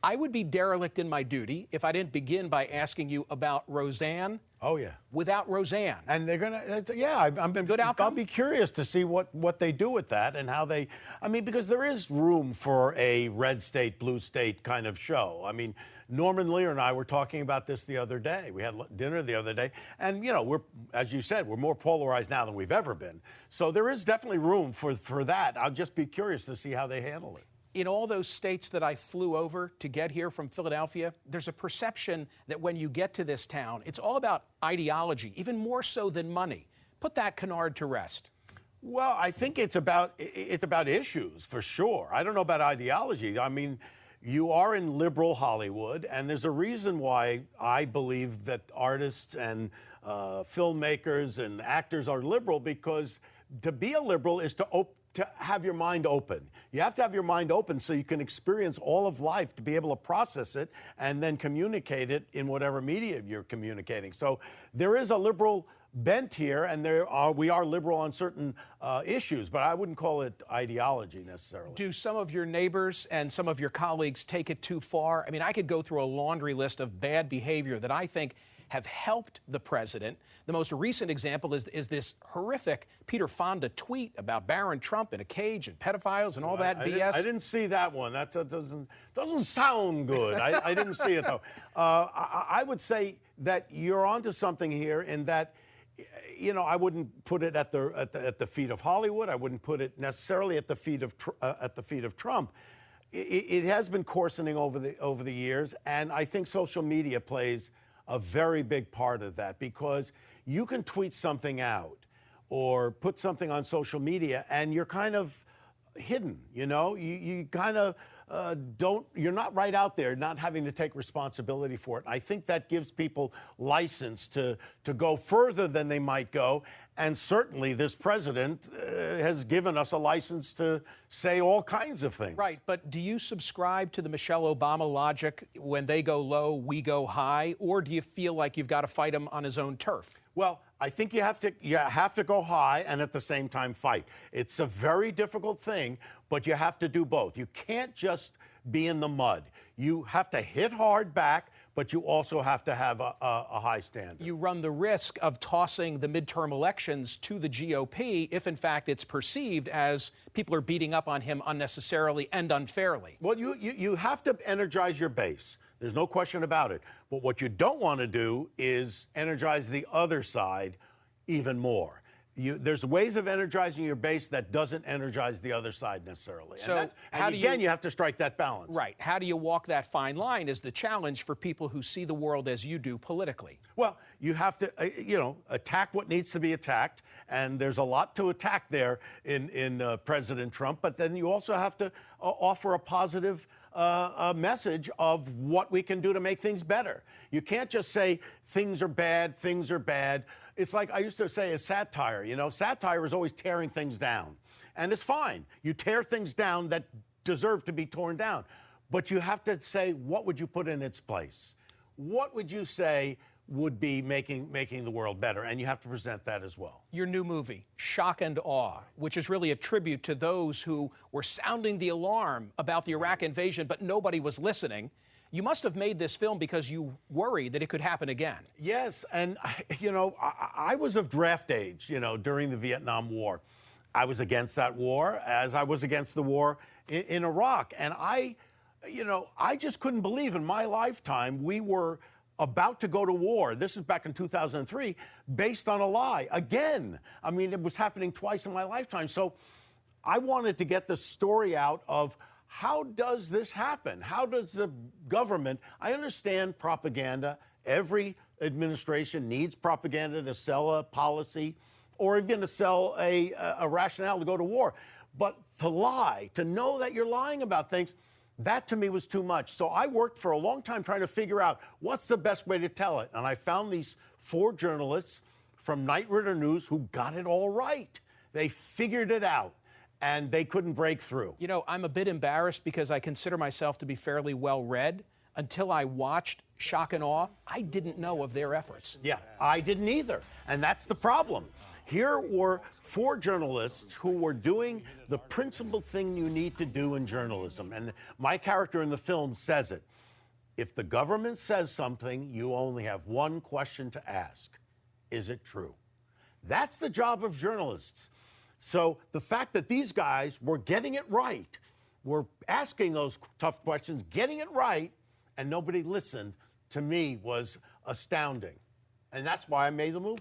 I would be derelict in my duty if I didn't begin by asking you about Roseanne. Oh, yeah. Without Roseanne. And they're going to, yeah, Good outcome? I'll be curious to see what they do with that and how they, I mean, because there is room for a red state, blue state kind of show. I mean, Norman Lear and I were talking about this the other day. We had dinner the other day. And, you know, we're, as you said, we're more polarized now than we've ever been. So there is definitely room for that. I'll just be curious to see how they handle it. In all those states that I flew over to get here from Philadelphia, there's a perception that when you get to this town, it's all about ideology, even more so than money. Put that canard to rest. Well, I think it's about issues, for sure. I don't know about ideology. I mean, you are in liberal Hollywood, and there's a reason why I believe that artists and filmmakers and actors are liberal, because to be a liberal is to have your mind open. You have to have your mind open so you can experience all of life, to be able to process it and then communicate it in whatever media you're communicating. So there is a liberal bent here, and we are liberal on certain issues, but I wouldn't call it ideology necessarily. Do some of your neighbors and some of your colleagues take it too far? I mean, I could go through a laundry list of bad behavior that I think have helped the president. The most recent example is this horrific Peter Fonda tweet about Barron Trump in a cage and pedophiles and all that BS. I didn't see that one. That doesn't sound good. I didn't see it, though. I would say that you're onto something here in that, you know, I wouldn't put it at the feet of Hollywood. I wouldn't put it necessarily at the feet of Trump. It has been coarsening over the years, and I think social media plays a very big part of that, because you can tweet something out or put something on social media and you're kind of hidden, you know? You kind of you're not right out there, not having to take responsibility for it. I think that gives people license to go further than they might go. And certainly this president has given us a license to say all kinds of things. Right, but do you subscribe to the Michelle Obama logic, when they go low, we go high? Or do you feel like you've got to fight him on his own turf? Well, I think you have to go high and at the same time fight. It's a very difficult thing, but you have to do both. You can't just be in the mud. You have to hit hard back, but you also have to have a high standard. You run the risk of tossing the midterm elections to the GOP if, in fact, it's perceived as people are beating up on him unnecessarily and unfairly. Well, you have to energize your base. There's no question about it. But what you don't want to do is energize the other side even more. There's ways of energizing your base that doesn't energize the other side necessarily. So you have to strike that balance. Right. How do you walk that fine line is the challenge for people who see the world as you do politically. Well, you have to, attack what needs to be attacked. And there's a lot to attack there in President Trump. But then you also have to offer a positive message of what we can do to make things better. You can't just say things are bad, things are bad. It's like I used to say a satire, satire is always tearing things down. And it's fine. You tear things down that deserve to be torn down. But you have to say, what would you put in its place? What would you say would be making the world better? And you have to present that as well. Your new movie, Shock and Awe, which is really a tribute to those who were sounding the alarm about the Iraq invasion, but nobody was listening. You must have made this film because you worried that it could happen again. Yes, and I was of draft age, during the Vietnam War. I was against that war, as I was against the war in Iraq. And I just couldn't believe in my lifetime we were about to go to war. This is back in 2003, based on a lie. Again, I mean, it was happening twice in my lifetime. So I wanted to get the story out of, how does this happen? How does the government, I understand propaganda. Every administration needs propaganda to sell a policy or even to sell a rationale to go to war. But to lie, to know that you're lying about things, that to me was too much. So I worked for a long time trying to figure out what's the best way to tell it. And I found these 4 journalists from Knight Ridder News who got it all right. They figured it out. And they couldn't break through. I'm a bit embarrassed because I consider myself to be fairly well-read. Until I watched Shock and Awe, I didn't know of their efforts. Yeah, I didn't either. And that's the problem. Here were 4 journalists who were doing the principal thing you need to do in journalism. And my character in the film says it. If the government says something, you only have one question to ask. Is it true? That's the job of journalists. So the fact that these guys were getting it right, were asking those tough questions, getting it right, and nobody listened, to me was astounding. And that's why I made the move.